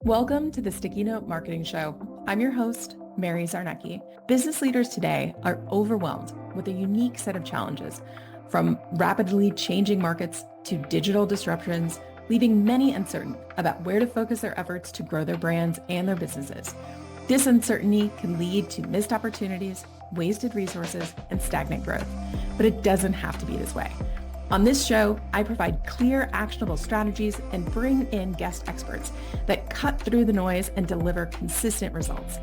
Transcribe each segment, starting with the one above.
Welcome to the Sticky Note Marketing Show. I'm your host, Mary Zarnecki. Business leaders today are overwhelmed with a unique set of challenges, from rapidly changing markets to digital disruptions, leaving many uncertain about where to focus their efforts to grow their brands and their businesses. This uncertainty can lead to missed opportunities, wasted resources, and stagnant growth. But it doesn't have to be this way. On this show, I provide clear, actionable strategies and bring in guest experts that cut through the noise and deliver consistent results.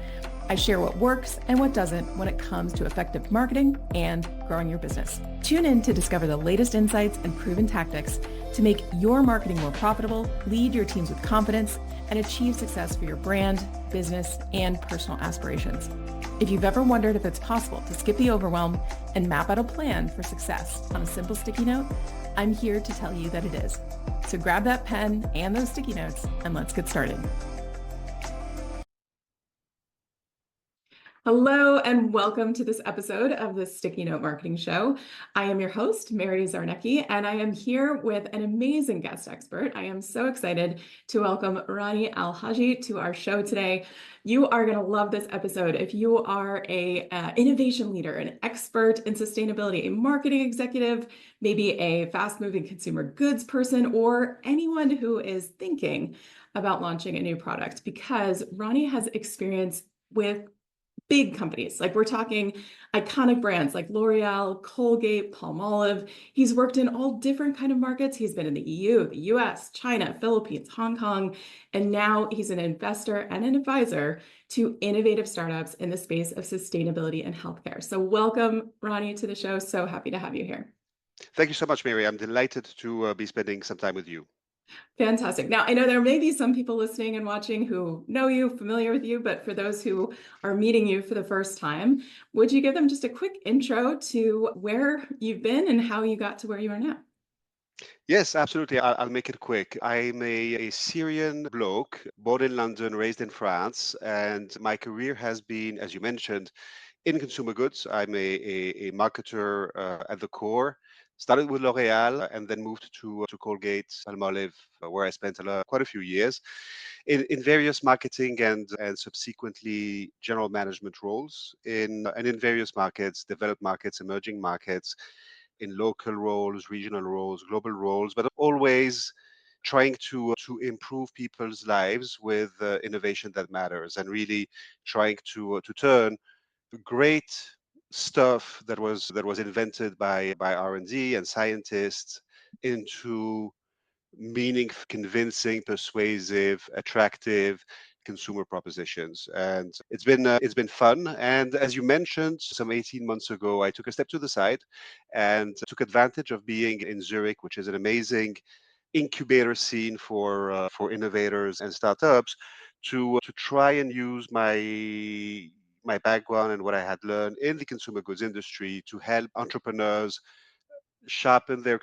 I share what works and what doesn't when it comes to effective marketing and growing your business. Tune in to discover the latest insights and proven tactics to make your marketing more profitable, lead your teams with confidence, and achieve success for your brand, business, and personal aspirations. If you've ever wondered if it's possible to skip the overwhelm and map out a plan for success on a simple sticky note, I'm here to tell you that it is. So grab that pen and those sticky notes and let's get started. Hello and welcome to this episode of the Sticky Note Marketing Show. I am your host, Mary Zarnecki, and I am here with an amazing guest expert. I am so excited to welcome Rani Al Hajji to our show today. You are going to love this episode. If you are a innovation leader, an expert in sustainability, a marketing executive, maybe a fast-moving consumer goods person, or anyone who is thinking about launching a new product, because Rani has experience with big companies. Like, we're talking iconic brands like L'Oreal, Colgate, Palmolive. He's worked in all different kind of markets. He's been in the EU, the US, China, Philippines, Hong Kong, and now he's an investor and an advisor to innovative startups in the space of sustainability and healthcare. So welcome, Rani, to the show. So happy to have you here. Thank you so much, Mary. I'm delighted to be spending some time with you. Fantastic. Now, I know there may be some people listening and watching who know you, familiar with you, but for those who are meeting you for the first time, would you give them just a quick intro to where you've been and how you got to where you are now? Yes, absolutely. I'll make it quick. I'm a Syrian bloke, born in London, raised in France, and my career has been, as you mentioned, in consumer goods. I'm a marketer at the core. Started with L'Oreal and then moved to Colgate, Palmolive, where I spent quite a few years in various marketing and subsequently general management roles in various markets, developed markets, emerging markets, in local roles, regional roles, global roles, but always trying to improve people's lives with innovation that matters, and really trying to turn great stuff that was invented by R&D and scientists into meaning, convincing, persuasive, attractive consumer propositions. And it's been fun. And as you mentioned, some 18 months ago, I took a step to the side and took advantage of being in Zurich, which is an amazing incubator scene for innovators and startups, to try and use my background and what I had learned in the consumer goods industry to help entrepreneurs sharpen their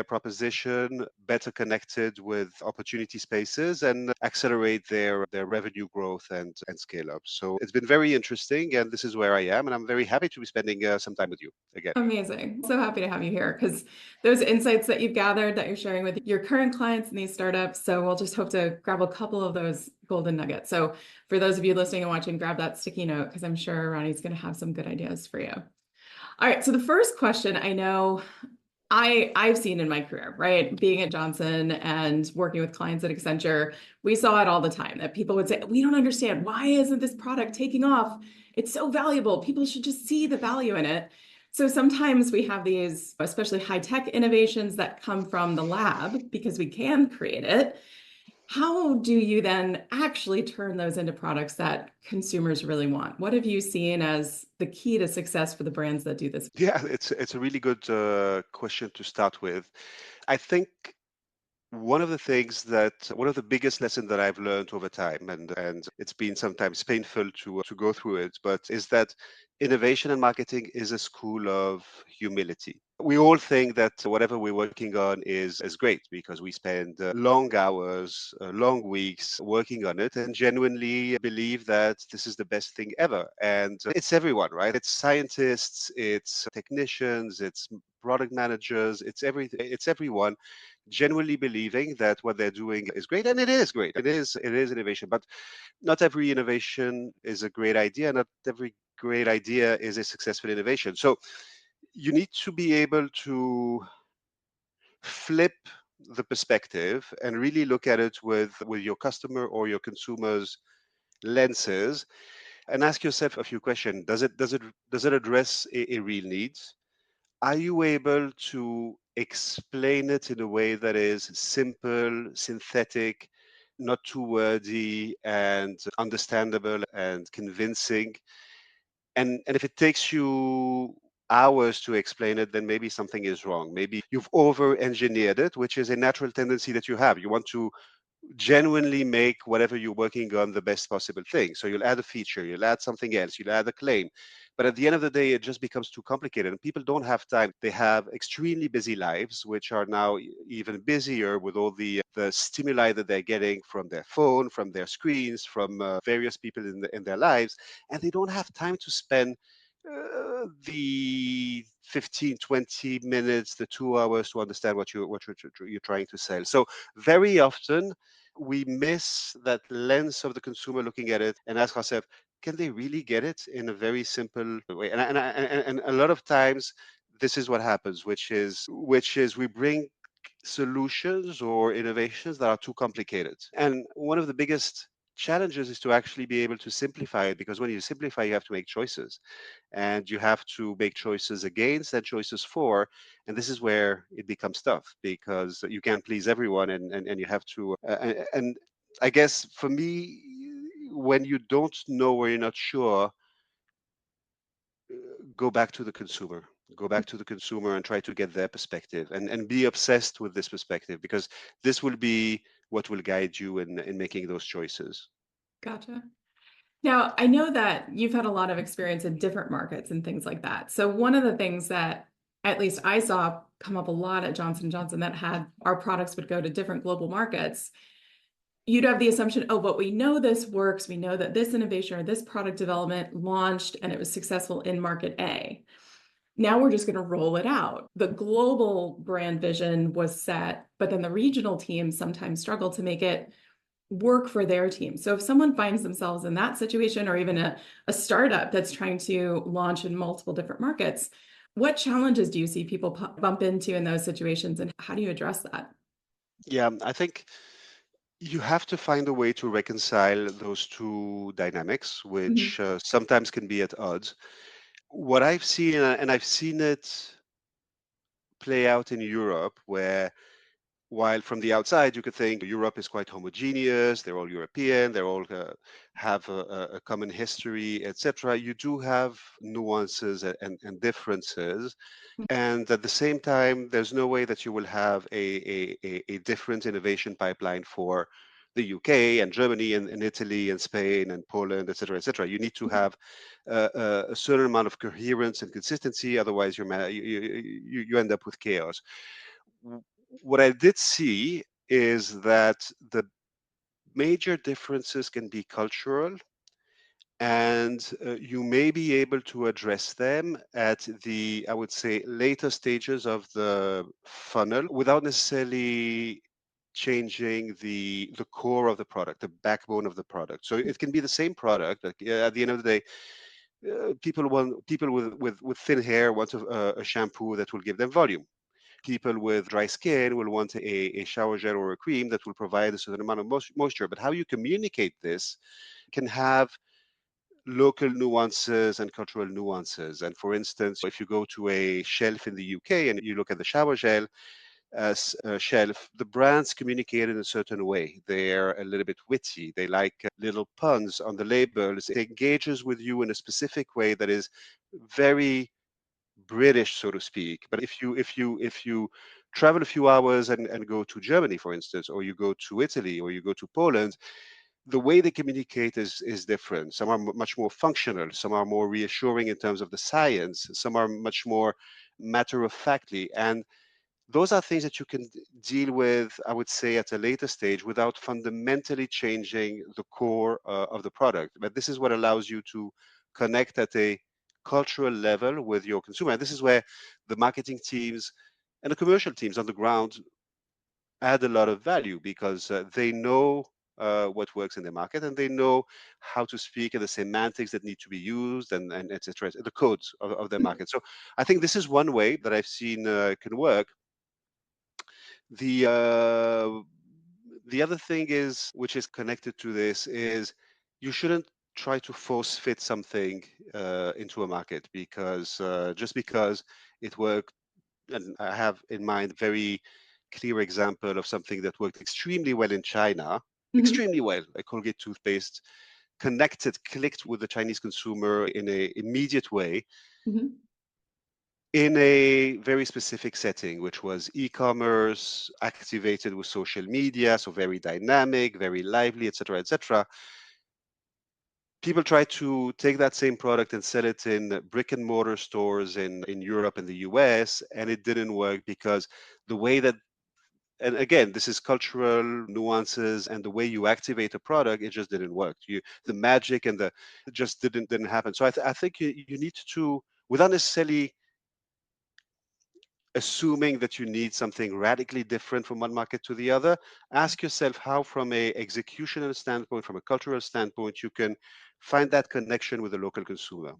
proposition, better connected with opportunity spaces, and accelerate their revenue growth and scale up. So it's been very interesting, and this is where I am, and I'm very happy to be spending some time with you again. Amazing. So happy to have you here, because those insights that you've gathered that you're sharing with your current clients in these startups. So we'll just hope to grab a couple of those golden nuggets. So for those of you listening and watching, grab that sticky note, because I'm sure Ronnie's going to have some good ideas for you. All right. So the first question, I know I've seen in my career, right? Being at Johnson and working with clients at Accenture, we saw it all the time that people would say, we don't understand. Why isn't this product taking off? It's so valuable. People should just see the value in it. So sometimes we have these, especially high-tech innovations that come from the lab because we can create it. How do you then actually turn those into products that consumers really want? What have you seen as the key to success for the brands that do this? Yeah, it's a really good question to start with. I think one of the biggest lessons that I've learned over time, and it's been sometimes painful to go through it, but is that innovation and marketing is a school of humility. We all think that whatever we're working on is great because we spend long hours, long weeks working on it, and genuinely believe that this is the best thing ever. And it's everyone, right? It's scientists, it's technicians, it's product managers, it's everyone genuinely believing that what they're doing is great, and it is great. It is innovation, but not every innovation is a great idea. Not every great idea is a successful innovation. So you need to be able to flip the perspective and really look at it with your customer or your consumers lenses and ask yourself a few questions. Does it address a real need? Are you able to explain it in a way that is simple, synthetic, not too wordy, and understandable and convincing? And if it takes you hours to explain it, then maybe something is wrong. Maybe you've over engineered it, which is a natural tendency that you have. You want to genuinely make whatever you're working on the best possible thing. So you'll add a feature, you'll add something else, you'll add a claim. But at the end of the day, it just becomes too complicated and people don't have time. They have extremely busy lives, which are now even busier with all the stimuli that they're getting from their phone, from their screens, from various people in their lives. And they don't have time to spend the 15, 20 minutes, the 2 hours to understand what you're trying to sell. So very often we miss that lens of the consumer looking at it and ask ourselves, can they really get it in a very simple way? And a lot of times this is what happens, which is we bring solutions or innovations that are too complicated. And one of the biggest challenges is to actually be able to simplify it, because when you simplify, you have to make choices, and you have to make choices against and choices for. And this is where it becomes tough, because you can't please everyone, and you have to and I guess for me, when you don't know or you're not sure, go back to the consumer. Go back to the consumer and try to get their perspective, and be obsessed with this perspective, because this will be what will guide you in making those choices. Gotcha. Now, I know that you've had a lot of experience in different markets and things like that. So one of the things that at least I saw come up a lot at Johnson& Johnson that had our products would go to different global markets, you'd have the assumption, oh, but we know this works. We know that this innovation or this product development launched and it was successful in market A. Now we're just going to roll it out. The global brand vision was set, but then the regional teams sometimes struggle to make it work for their team. So if someone finds themselves in that situation, or even a startup that's trying to launch in multiple different markets, what challenges do you see people bump into in those situations, and how do you address that? Yeah, I think you have to find a way to reconcile those two dynamics, Mhm. which sometimes can be at odds. What I've seen, and I've seen it play out in Europe, where while from the outside you could think Europe is quite homogeneous, they're all European, they all have a common history, etc. You do have nuances and differences. And at the same time, there's no way that you will have a different innovation pipeline for the UK and Germany and Italy and Spain and Poland, et cetera, et cetera. You need to have a certain amount of coherence and consistency. Otherwise, you end up with chaos. What I did see is that the major differences can be cultural, and you may be able to address them at the, I would say, later stages of the funnel without necessarily changing the core of the product, the backbone of the product. So it can be the same product. Like, at the end of the day, people with thin hair want a shampoo that will give them volume. People with dry skin will want a shower gel or a cream that will provide a certain amount of moisture. But how you communicate this can have local nuances and cultural nuances. And for instance, if you go to a shelf in the UK and you look at the shower gel shelf, the brands communicate in a certain way. They're a little bit witty. They like little puns on the labels. It engages with you in a specific way that is very British, so to speak. But if you travel a few hours and go to Germany, for instance, or you go to Italy or you go to Poland, the way they communicate is different. Some are much more functional, some are more reassuring in terms of the science, some are much more matter of factly. And those are things that you can deal with, I would say, at a later stage without fundamentally changing the core of the product. But this is what allows you to connect at a cultural level with your consumer. And this is where the marketing teams and the commercial teams on the ground add a lot of value because they know what works in the market, and they know how to speak and the semantics that need to be used, and etc. The codes of their market. So I think this is one way that I've seen can work. The the other thing is, which is connected to this, is you shouldn't try to force fit something into a market because just because it worked. And I have in mind a very clear example of something that worked extremely well in China, Mm-hmm. extremely well. A Colgate toothpaste clicked with the Chinese consumer in a immediate way Mm-hmm. in a very specific setting, which was e-commerce activated with social media, so very dynamic, very lively, etc., etc. People try to take that same product and sell it in brick and mortar stores in Europe and the US, and it didn't work because the way that, and again, this is cultural nuances and the way you activate a product, it just didn't work. The magic and the it just didn't happen. So I think you need to, without necessarily assuming that you need something radically different from one market to the other, ask yourself how, from a executional standpoint, from a cultural standpoint, you can find that connection with the local consumer.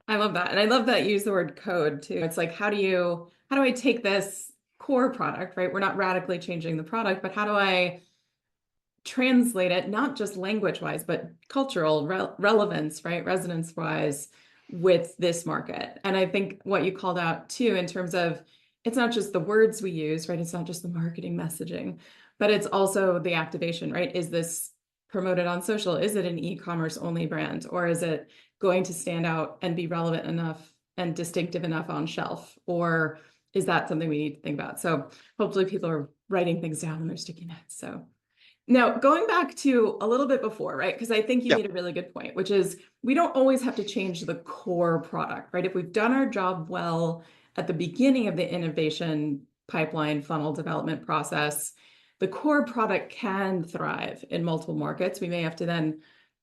I love that. And I love that you use the word code too. It's like, how do I take this core product, right? We're not radically changing the product, but how do I translate it, not just language wise, but cultural relevance, right? Resonance wise with this market. And I think what you called out too, in terms of it's not just the words we use, right? It's not just the marketing messaging, but it's also the activation, right? Is this promoted on social? Is it an e-commerce only brand, or is it going to stand out and be relevant enough and distinctive enough on shelf? Or is that something we need to think about? So hopefully people are writing things down on their sticky notes. So now, going back to a little bit before, right? Because I think you Yeah, made a really good point, which is we don't always have to change the core product, right? If we've done our job well at the beginning of the innovation pipeline funnel development process, the core product can thrive in multiple markets. We may have to then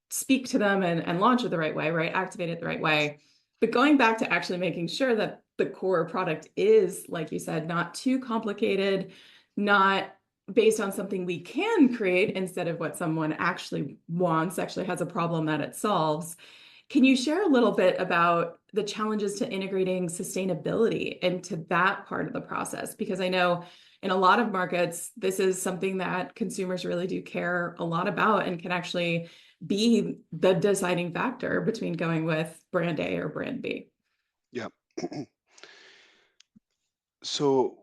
speak to them and launch it the right way, right? Activate it the right way. But going back to actually making sure that the core product is, like you said, not too complicated, not based on something we can create instead of what someone actually wants, actually has a problem that it solves. Can you share a little bit about the challenges to integrating sustainability into that part of the process? Because I know in a lot of markets, this is something that consumers really do care a lot about and can actually be the deciding factor between going with brand A or brand B. yeah. So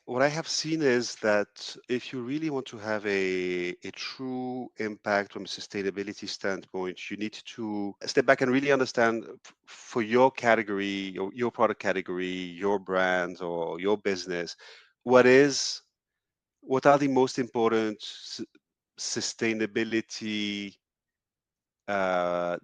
what I have seen is that if you really want to have a true impact from a sustainability standpoint, you need to step back and really understand for your category, your product category, your brand or your business, what is what are the most important sustainability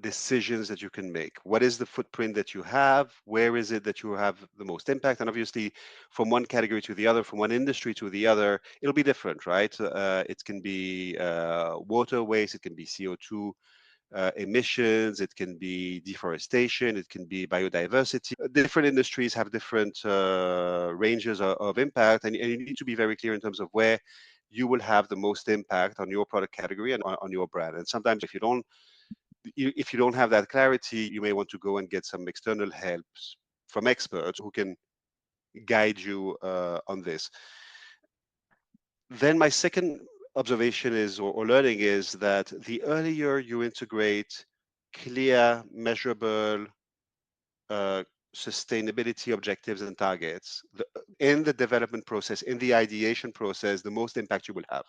decisions that you can make. What is the footprint that you have? Where is it that you have the most impact? And obviously, from one category to the other, from one industry to the other, it'll be different, right? It can be water waste, it can be CO2 emissions, it can be deforestation, it can be biodiversity. Different industries have different ranges of impact, and you need to be very clear in terms of where you will have the most impact on your product category and on your brand. And sometimes if you don't have that clarity, you may want to go and get some external help from experts who can guide you on this. Then my second observation is, or learning is that the earlier you integrate clear, measurable uh, sustainability objectives and targets in the development process, in the ideation process, the most impact you will have.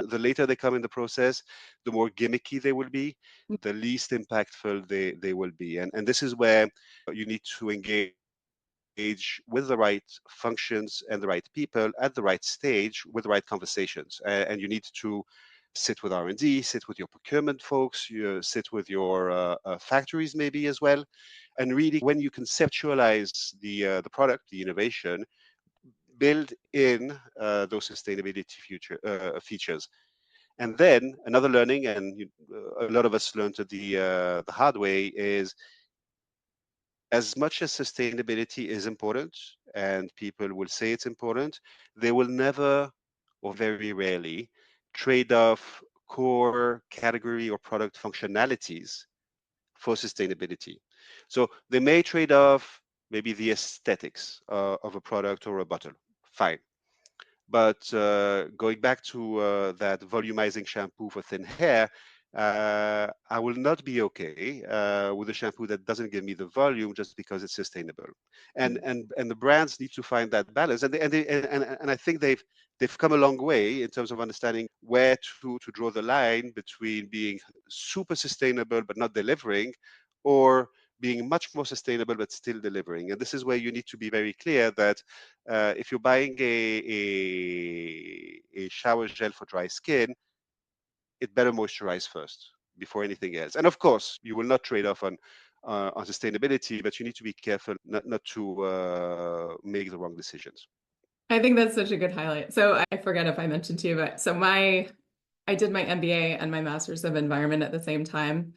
The later they come in the process, the more gimmicky they will be, the least impactful they will be. And this is where you need to engage with the right functions and the right people at the right stage with the right conversations. And you need to sit with R&D, sit with your procurement folks, you sit with your factories maybe as well. And really, when you conceptualize the product, the innovation, build in those sustainability features. And then another learning, and a lot of us learned it the hard way, is as much as sustainability is important and people will say it's important, they will never or very rarely trade off core category or product functionalities for sustainability. So they may trade off maybe the aesthetics of a product or a bottle. Fine. But going back to that volumizing shampoo for thin hair, I will not be okay with a shampoo that doesn't give me the volume just because it's sustainable. And the brands need to find that balance. And I think they've come a long way in terms of understanding where to draw the line between being super sustainable but not delivering, or being much more sustainable but still delivering. And this is where you need to be very clear that if you're buying a shower gel for dry skin, it better moisturize first before anything else. And of course, you will not trade off on sustainability, but you need to be careful not to make the wrong decisions. I think that's such a good highlight. So I forget if I mentioned to you, but I did my MBA and my Master's of Environment at the same time.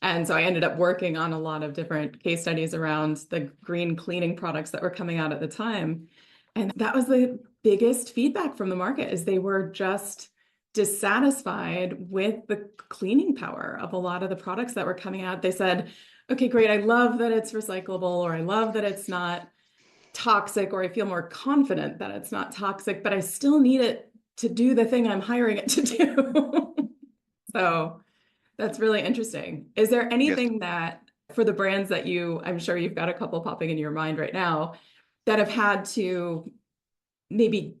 And so I ended up working on a lot of different case studies around the green cleaning products that were coming out at the time. And that was the biggest feedback from the market is they were just dissatisfied with the cleaning power of a lot of the products that were coming out. They said, okay, great. I love that it's recyclable, or I love that it's not toxic, or I feel more confident that it's not toxic, but I still need it to do the thing I'm hiring it to do. So that's really interesting. Is there Yes. anything that for the brands that I'm sure you've got a couple popping in your mind right now that have had to maybe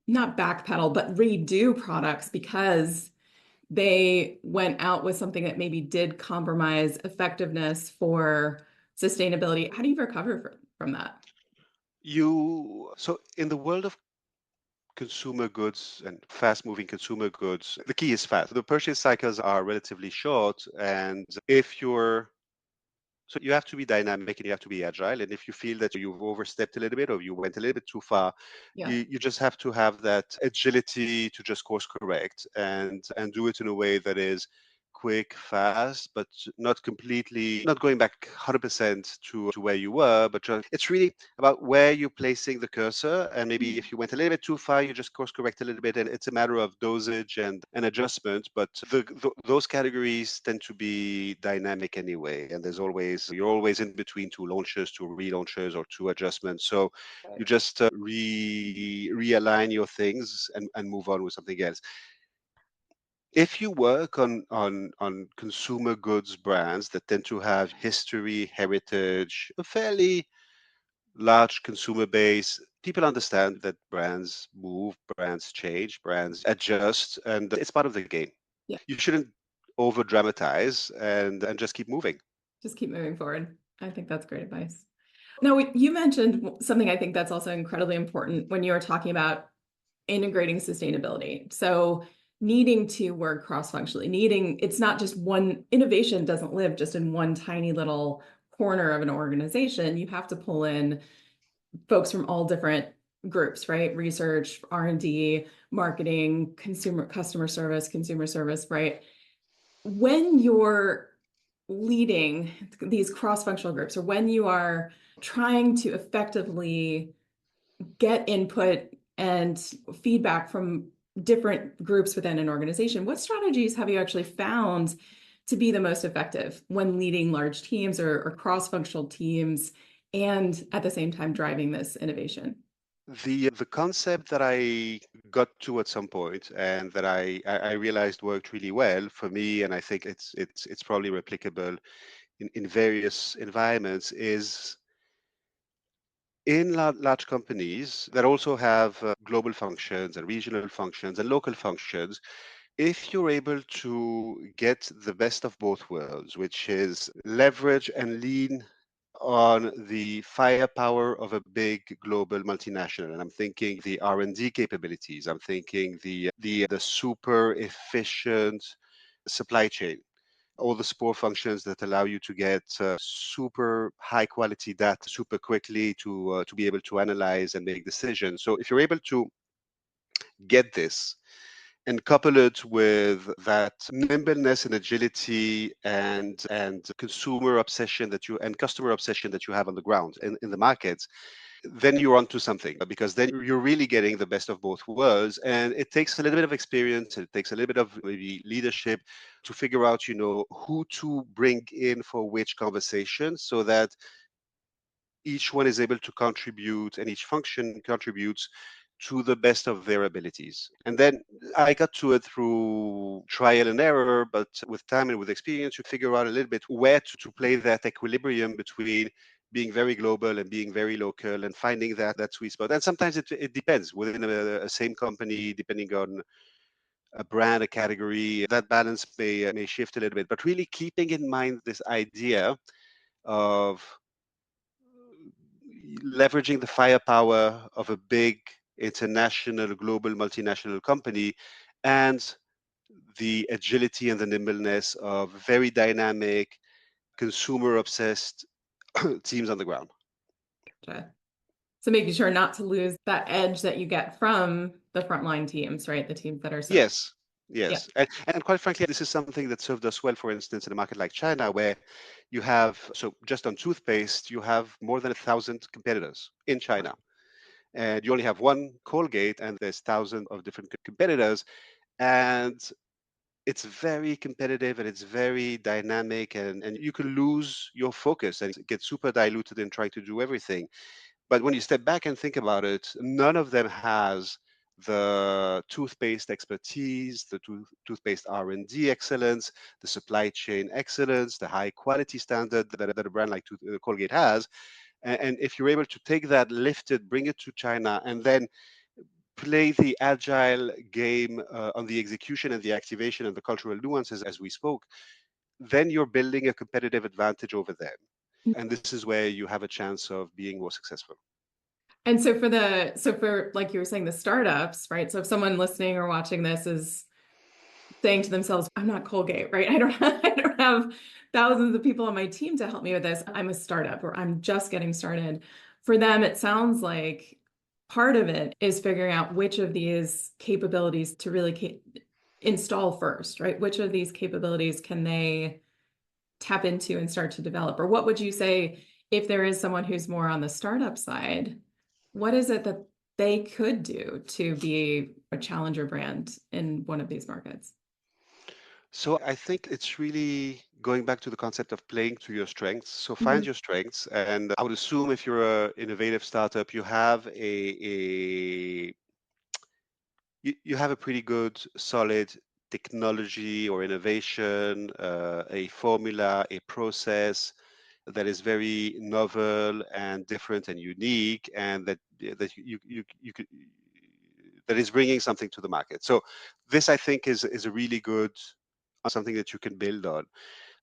not backpedal, but redo products because they went out with something that maybe did compromise effectiveness for sustainability? How do you recover from that? So in the world of consumer goods and fast moving consumer goods, the key is fast. The purchase cycles are relatively short. And if you're So you have to be dynamic and you have to be agile. And if you feel that you've overstepped a little bit or you went a little bit too far, Yeah. you just have to have that agility to just course correct and do it in a way that is quick, fast, but not completely, not going back 100% to where you were, but just, it's really about where you're placing the cursor. And maybe if you went a little bit too far, you just course correct a little bit. And it's a matter of dosage and adjustment. But those categories tend to be dynamic anyway. And you're always in between two launches, two relaunches, or two adjustments. So you just realign your things and move on with something else. If you work on consumer goods brands that tend to have history, heritage, a fairly large consumer base, people understand that brands move, brands change, brands adjust, and it's part of the game. Yeah. You shouldn't over dramatize and just keep moving. Just keep moving forward. I think that's great advice. Now, you mentioned something I think that's also incredibly important when you were talking about integrating sustainability. So needing to work cross-functionally, it's not just one, innovation doesn't live just in one tiny little corner of an organization. You have to pull in folks from all different groups, right? Research, R&D, marketing, customer service, consumer service, right? When you're leading these cross-functional groups, or when you are trying to effectively get input and feedback from different groups within an organization, what strategies have you actually found to be the most effective when leading large teams or cross-functional teams, and at the same time driving this innovation? The concept that I got to at some point and that I realized worked really well for me, and I think it's probably replicable in various environments, is in large companies that also have global functions and regional functions and local functions. If you're able to get the best of both worlds, which is leverage and lean on the firepower of a big global multinational, and I'm thinking the R&D capabilities, I'm thinking the super efficient supply chain, all the support functions that allow you to get super high quality data super quickly to be able to analyze and make decisions. So if you're able to get this and couple it with that nimbleness and agility and consumer obsession that you and customer obsession that you have on the ground in the markets, then you're onto something, because then you're really getting the best of both worlds. And it takes a little bit of experience, it takes a little bit of maybe leadership to figure out, who to bring in for which conversation, so that each one is able to contribute and each function contributes to the best of their abilities. And then I got to it through trial and error, but with time and with experience, you figure out a little bit where to play that equilibrium between being very global and being very local, and finding that sweet spot. And sometimes it depends within a same company, depending on a brand, a category, that balance may shift a little bit. But really keeping in mind this idea of leveraging the firepower of a big international, global, multinational company, and the agility and the nimbleness of very dynamic, consumer obsessed teams on the ground. Gotcha. So making sure not to lose that edge that you get from the frontline teams, right? The teams that are so, Yes, yeah, yes. And quite frankly, this is something that served us well, for instance, in a market like China, where you have, so just on toothpaste, you have more than 1,000 competitors in China. And you only have one Colgate, and there's thousands of different competitors. And it's very competitive and it's very dynamic, and you can lose your focus and get super diluted in trying to do everything. But when you step back and think about it, none of them has the toothpaste expertise, the toothpaste R&D excellence, the supply chain excellence, the high quality standard that a brand like Colgate has. And if you're able to take that, lift it, bring it to China, and then play the agile game on the execution and the activation and the cultural nuances, as we spoke, then you're building a competitive advantage over them. And this is where you have a chance of being more successful. And so for like you were saying, the startups, right? So if someone listening or watching this is saying to themselves, I'm not Colgate, right? I don't have thousands of people on my team to help me with this. I'm a startup or I'm just getting started. For them, it sounds like part of it is figuring out which of these capabilities to really install first, right? Which of these capabilities can they tap into and start to develop? Or what would you say if there is someone who's more on the startup side? What is it that they could do to be a challenger brand in one of these markets? So I think it's really going back to the concept of playing to your strengths. So find Mhm. your strengths. And I would assume if you're an innovative startup, you have you have a pretty good, solid technology or innovation, a formula, a process that is very novel and different and unique, and that you could that is bringing something to the market. So this, I think, is a really good something that you can build on.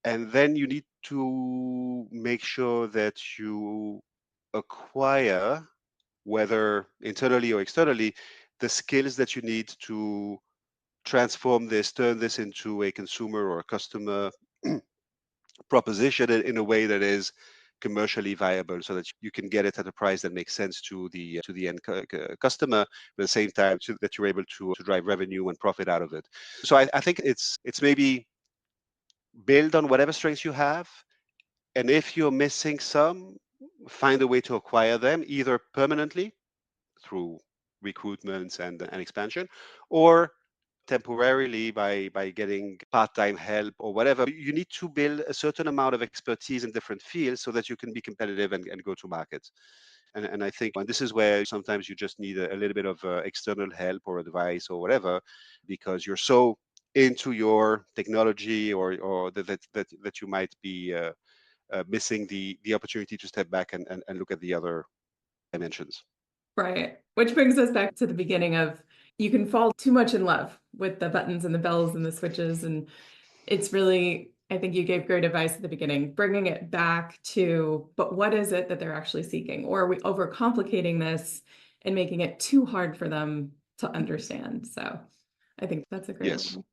And then you need to make sure that you acquire, whether internally or externally, the skills that you need to transform this, turn this into a consumer or a customer proposition in a way that is commercially viable, so that you can get it at a price that makes sense to the end customer, but at the same time that you're able to drive revenue and profit out of it. So I think it's maybe build on whatever strengths you have, and if you're missing some, find a way to acquire them, either permanently through recruitment and expansion, or temporarily by getting part-time help or whatever. You need to build a certain amount of expertise in different fields so that you can be competitive and go to market. And I think, and this is where sometimes you just need a little bit of external help or advice or whatever, because you're so into your technology, or that you might be missing the opportunity to step back and look at the other dimensions. Right. Which brings us back to the beginning of you can fall too much in love with the buttons and the bells and the switches. And it's really, I think you gave great advice at the beginning, bringing it back to, but what is it that they're actually seeking? Or are we overcomplicating this and making it too hard for them to understand? So I think that's a great way Yes. to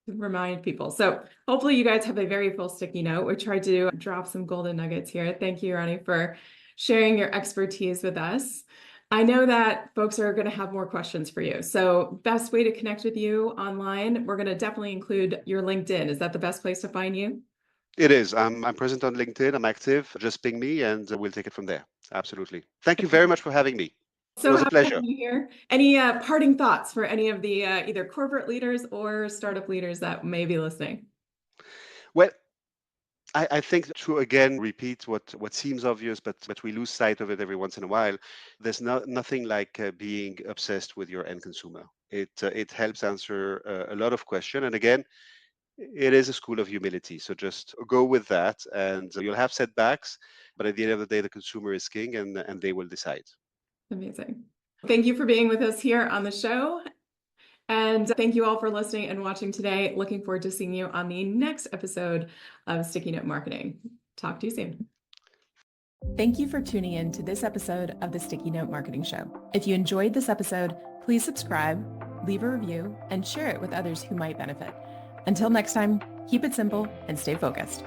remind people. So hopefully you guys have a very full sticky note. We tried to drop some golden nuggets here. Thank you, Ronnie, for sharing your expertise with us. I know that folks are going to have more questions for you. So best way to connect with you online, we're going to definitely include your LinkedIn. Is that the best place to find you? It is. I'm present on LinkedIn. I'm active. Just ping me and we'll take it from there. Absolutely. Thank you very much for having me. It So was a happy to have pleasure. you here. Any parting thoughts for any of the either corporate leaders or startup leaders that may be listening? Well, I think to again repeat what seems obvious, but we lose sight of it every once in a while. There's nothing like being obsessed with your end consumer. It helps answer a lot of questions. And again, it is a school of humility. So just go with that, and you'll have setbacks. But at the end of the day, the consumer is king, and they will decide. Amazing. Thank you for being with us here on the show. And thank you all for listening and watching today. Looking forward to seeing you on the next episode of Sticky Note Marketing. Talk to you soon. Thank you for tuning in to this episode of the Sticky Note Marketing Show. If you enjoyed this episode, please subscribe, leave a review, and share it with others who might benefit. Until next time, keep it simple and stay focused.